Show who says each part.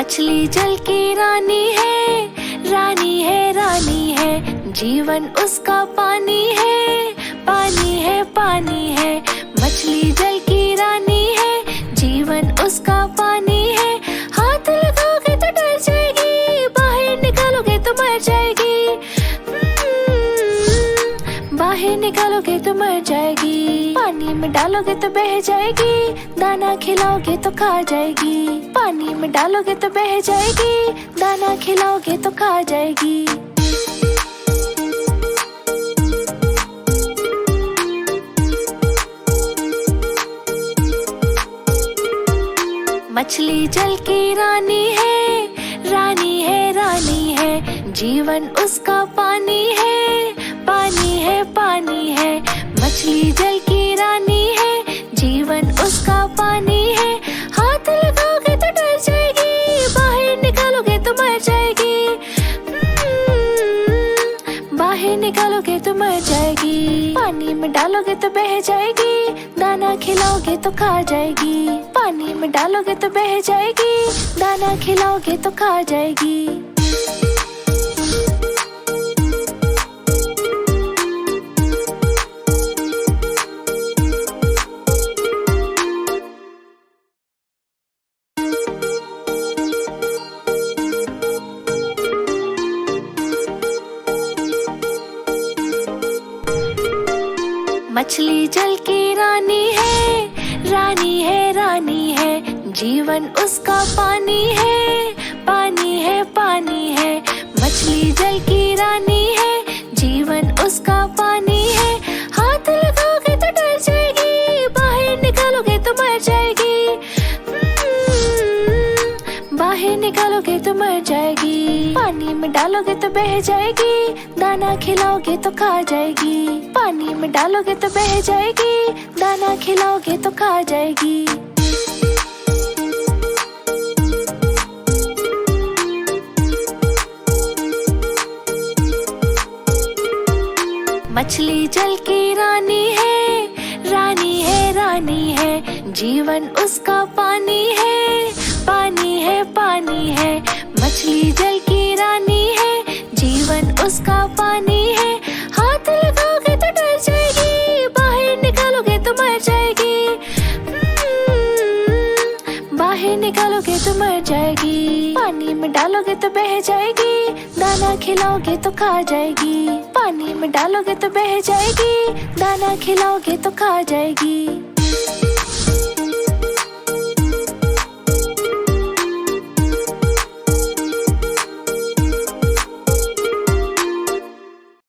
Speaker 1: मछली जल की रानी है, रानी है, रानी है। जीवन उसका पानी है, पानी है, पानी है। मछली जल की रानी है, जीवन उसका पानी है। हाथ लगाओगे तो डर जाएगी, बाहर निकालोगे तो मर जाएगी। बाहर निकालोगे तो मर जाएगी। पानी में डालोगे तो बह जाएगी, दाना खिलाओगे तो खा जाएगी। पानी में डालोगे तो बह जाएगी, दाना खिलाओगे तो खा जाएगी। मछली जल की रानी है, रानी है, रानी है। जीवन उसका पानी है, पानी है, पानी है। मछली जल की रानी है, जीवन उसका पानी है। हाथ लगाओगे तो डर जाएगी, बाहर निकालोगे तो मर जाएगी। बाहर निकालोगे तो मर जाएगी। पानी में डालोगे तो बह जाएगी, दाना खिलाओगे तो खा जाएगी। पानी में डालोगे तो बह जाएगी, दाना खिलाओगे तो खा जाएगी। मछली जल की रानी है, रानी है, रानी है। जीवन उसका पानी है, पानी है, पानी है। मछली जल की रानी है, जीवन उसका पानी है। हाथ लगाओगे तो डर जाएगी, बाहर निकालोगे तो मर जाएगी। बाहर निकालोगे तो मर जाएगी। पानी में डालोगे तो बह जाएगी, दाना खिलाओगे तो खा जाएगी। पानी में डालोगे तो बह जाएगी, दाना खिलाओगे तो खा जाएगी। मछली जल की रानी है, रानी है, रानी है। जीवन उसका पानी है, पानी है, पानी है। मछली जल की रानी है, जीवन उसका पानी है। हाथ लगाओगे तो डर जाएगी, बाहर निकालोगे तो मर जाएगी। बाहर निकालोगे तो मर जाएगी। पानी में डालोगे तो बह जाएगी, दाना खिलाओगे तो खा जाएगी। पानी में डालोगे तो बह जाएगी, दाना खिलाओगे तो खा जाएगी।